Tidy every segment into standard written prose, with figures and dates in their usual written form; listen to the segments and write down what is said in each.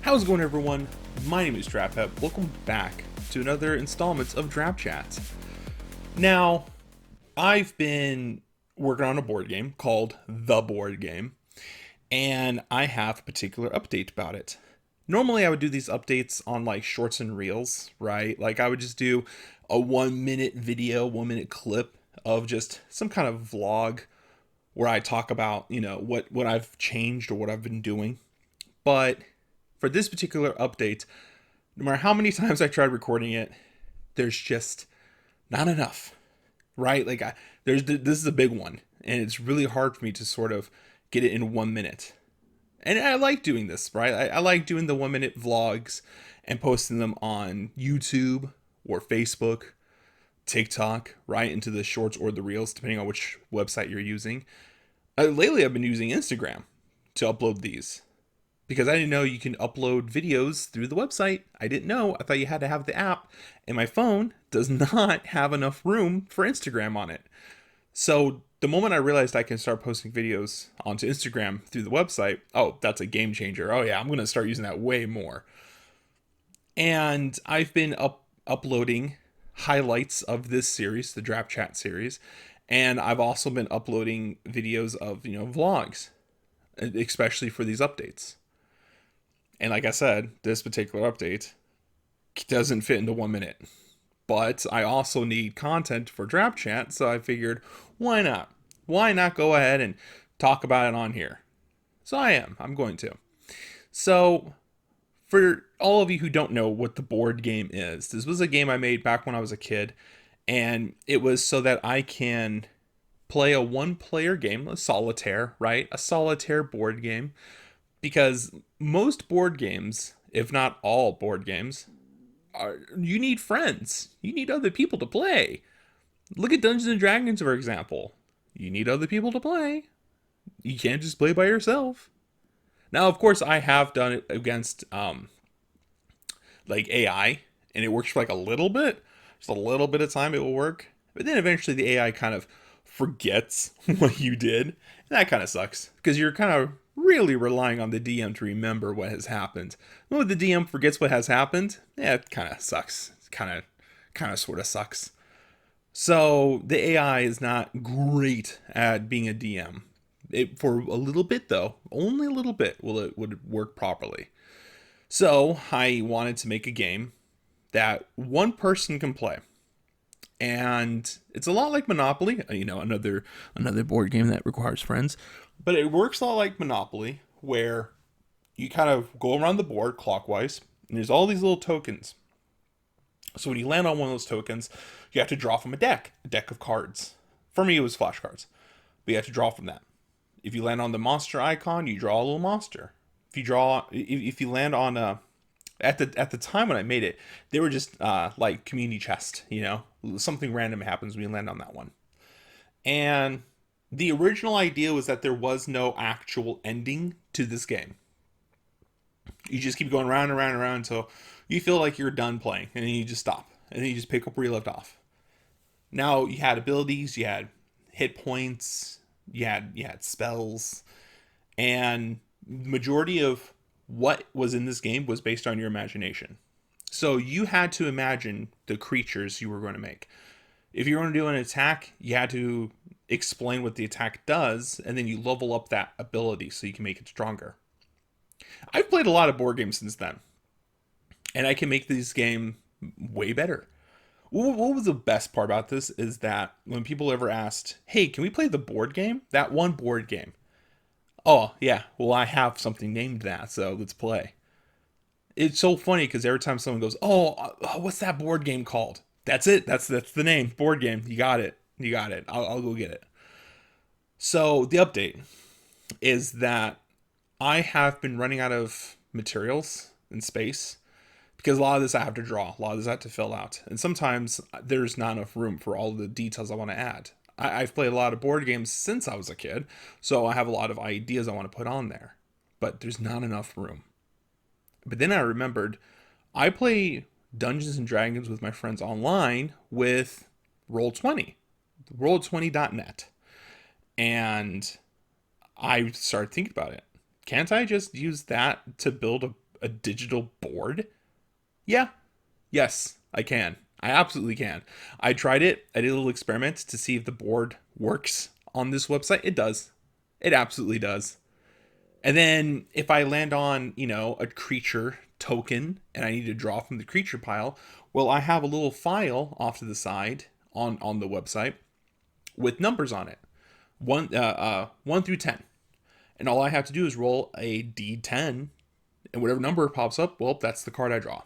How's it going, everyone? My name is DrapPep. Welcome back to another installment of Drap Chat. Now, I've been working on a board game called The Board Game, and I have a particular update about it. Normally, I would do these updates on like shorts and reels, right? Like, I would just do a 1 minute video, 1 minute clip of just some kind of vlog where I talk about, what I've changed or what I've been doing. But for this particular update, no matter how many times I tried recording it, there's just not enough, right? This is a big one, and it's really hard for me to sort of get it in 1 minute. And I like doing this, right? I like doing the 1 minute vlogs and posting them on YouTube or Facebook, TikTok, right, into the shorts or the reels, depending on which website you're using. Lately, I've been using Instagram to upload these because I didn't know you can upload videos through the website. I didn't know. I thought you had to have the app, and my phone does not have enough room for Instagram on it. So the moment I realized I can start posting videos onto Instagram through the website, oh, that's a game changer. Oh yeah, I'm going to start using that way more. And I've been uploading highlights of this series, the Drap Chat series, and I've also been uploading videos of, vlogs, especially for these updates. And like I said, this particular update doesn't fit into 1 minute. But I also need content for Drap Chat, so I figured, why not? Why not go ahead and talk about it on here? So I'm going to. So, for all of you who don't know what the board game is, this was a game I made back when I was a kid, and it was so that I can play a one-player game, a solitaire, right? A solitaire board game, because most board games, if not all board games, you need friends. You need other people to play. Look at Dungeons and Dragons, for example. You need other people to play. You can't just play by yourself. Now, of course, I have done it against like AI, and it works for like a little bit. Just a little bit of time it will work. But then eventually the AI kind of forgets what you did. And that kind of sucks because you're kind of really relying on the DM to remember what has happened. When the DM forgets what has happened, yeah, it kind of sucks. It kind of sort of sucks. So the AI is not great at being a DM. For a little bit though, only a little bit would work properly. So I wanted to make a game that one person can play. And it's a lot like Monopoly, another board game that requires friends, but it works a lot like Monopoly, where you kind of go around the board clockwise, and there's all these little tokens. So when you land on one of those tokens, you have to draw from a deck of cards. For me, it was flashcards, but you have to draw from that. If you land on the monster icon, you draw a little monster. If you land on at the time when I made it, they were just like community chest, something random happens when you land on that one. And the original idea was that there was no actual ending to this game. You just keep going round and round and round until you feel like you're done playing, and then you just stop, and then you just pick up where you left off. Now you had abilities, you had hit points, you had spells, and majority of what was in this game was based on your imagination. So you had to imagine the creatures you were going to make. If you were going to do an attack, you had to explain what the attack does, and then you level up that ability so you can make it stronger. I've played a lot of board games since then, and I can make this game way better. What was the best part about this is that when people ever asked, hey, can we play the board game? That one board game. Oh, yeah, well, I have something named that, so let's play. It's so funny because every time someone goes, what's that board game called? That's it. That's the name. Board game. You got it. You got it. I'll go get it. So the update is that I have been running out of materials and space because a lot of this I have to draw, a lot of this I have to fill out, and sometimes there's not enough room for all the details I want to add. I've played a lot of board games since I was a kid, so I have a lot of ideas I want to put on there, but there's not enough room. But then I remembered I play Dungeons and Dragons with my friends online with Roll20, roll20.net. And I started thinking about it. Can't I just use that to build a digital board? Yeah. Yes, I can. I absolutely can. I tried it. I did a little experiment to see if the board works on this website. It does. It absolutely does. And then if I land on, a creature token and I need to draw from the creature pile, well, I have a little file off to the side on the website with numbers on it. 1 through 10. And all I have to do is roll a d10, and whatever number pops up, well, that's the card I draw.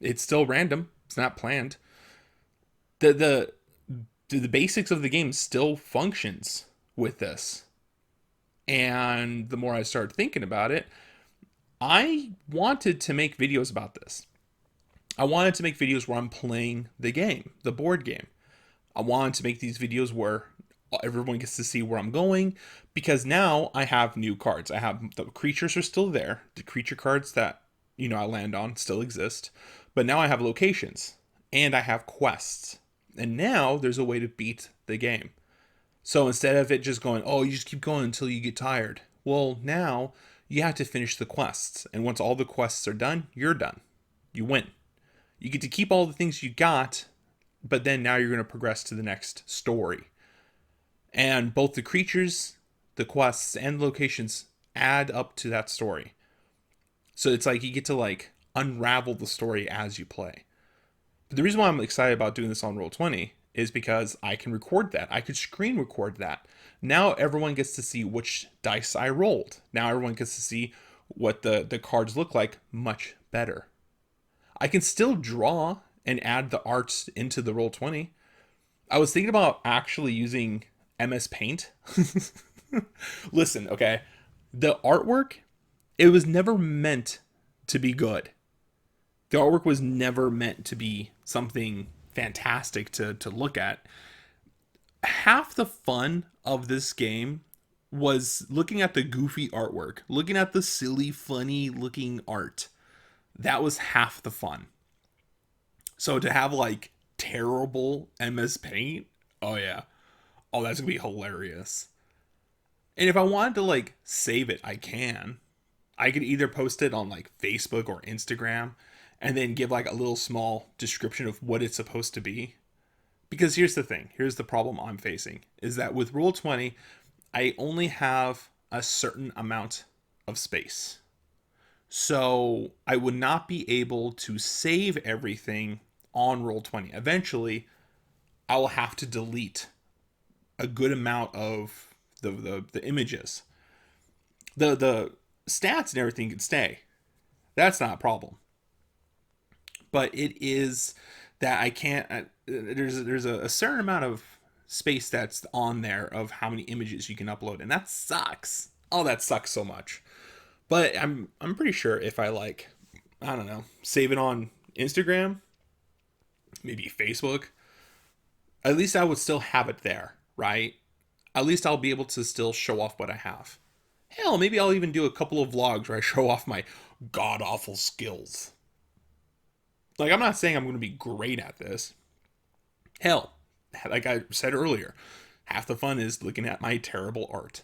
It's still random. It's not planned. The basics of the game still functions with this. And the more I started thinking about it, I wanted to make videos about this. I wanted to make videos where I'm playing the game, the board game. I wanted to make these videos where everyone gets to see where I'm going, because now I have new cards. I have the creatures are still there. The creature cards that, I land on still exist. But now I have locations and I have quests. And now there's a way to beat the game. So instead of it just going, oh, you just keep going until you get tired. Well, now you have to finish the quests. And once all the quests are done, you're done. You win. You get to keep all the things you got, but then now you're going to progress to the next story. And both the creatures, the quests, and the locations add up to that story. So it's like you get to unravel the story as you play. But the reason why I'm excited about doing this on Roll20 is because I can record that. I could screen record that. Now everyone gets to see which dice I rolled. Now everyone gets to see what the cards look like much better. I can still draw and add the arts into the Roll20. I was thinking about actually using MS Paint. Listen, okay. The artwork, it was never meant to be good. The artwork was never meant to be something fantastic to look at. Half the fun of this game was looking at the goofy artwork, looking at the silly, funny looking art. That was half the fun. So to have terrible MS Paint, oh yeah. Oh, that's gonna be hilarious. And if I wanted to save it, I can. I could either post it on Facebook or Instagram and then give a little small description of what it's supposed to be. Because here's the thing. Here's the problem I'm facing. Is that with Roll20, I only have a certain amount of space. So I would not be able to save everything on Roll20. Eventually, I will have to delete a good amount of the images. The stats and everything can stay. That's not a problem. But it is that I can't. There's a certain amount of space that's on there of how many images you can upload, and that sucks. Oh, that sucks so much. But I'm pretty sure if I I don't know, save it on Instagram, maybe Facebook, at least I would still have it there, right? At least I'll be able to still show off what I have. Hell, maybe I'll even do a couple of vlogs where I show off my god-awful skills. I'm not saying I'm going to be great at this. Hell, like I said earlier, half the fun is looking at my terrible art.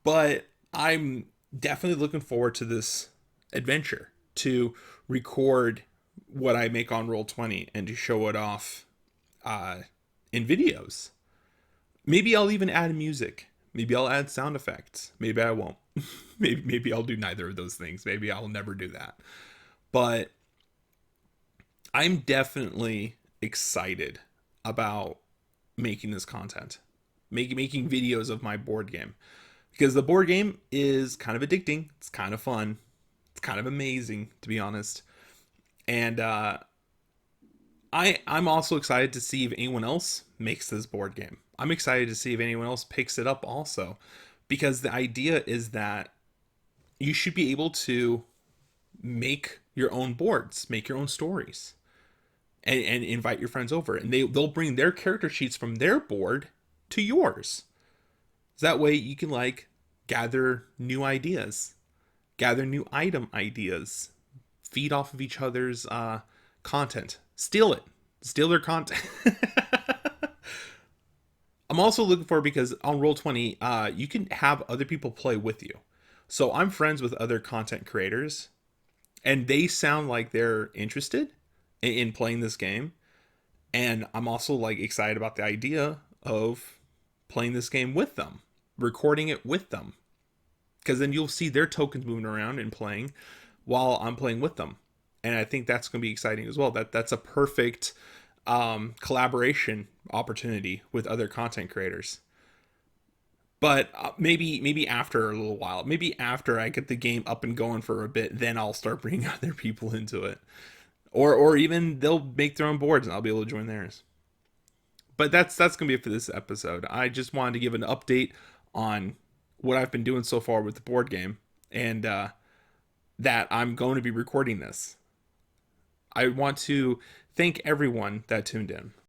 But I'm definitely looking forward to this adventure, to record what I make on Roll20 and to show it off in videos. Maybe I'll even add music. Maybe I'll add sound effects. Maybe I won't. maybe I'll do neither of those things. Maybe I'll never do that. But I'm definitely excited about making this content, making videos of my board game, because the board game is kind of addicting. It's kind of fun. It's kind of amazing, to be honest. And I'm also excited to see if anyone else makes this board game. I'm excited to see if anyone else picks it up also, because the idea is that you should be able to make your own boards, make your own stories, and invite your friends over, and they'll bring their character sheets from their board to yours. That way you can gather new ideas, gather new item ideas, feed off of each other's content, steal their content. I'm also looking for, because on Roll20, you can have other people play with you. So I'm friends with other content creators, and they sound like they're interested in playing this game. And I'm also like excited about the idea of playing this game with them, recording it with them, because then you'll see their tokens moving around and playing while I'm playing with them. And I think that's going to be exciting as well. That's a perfect collaboration opportunity with other content creators. But maybe after a little while, maybe after I get the game up and going for a bit, then I'll start bringing other people into it, or even they'll make their own boards and I'll be able to join theirs. But that's gonna be it for this episode. I just wanted to give an update on what I've been doing so far with the board game, and that I'm going to be recording this. I want to thank everyone that tuned in.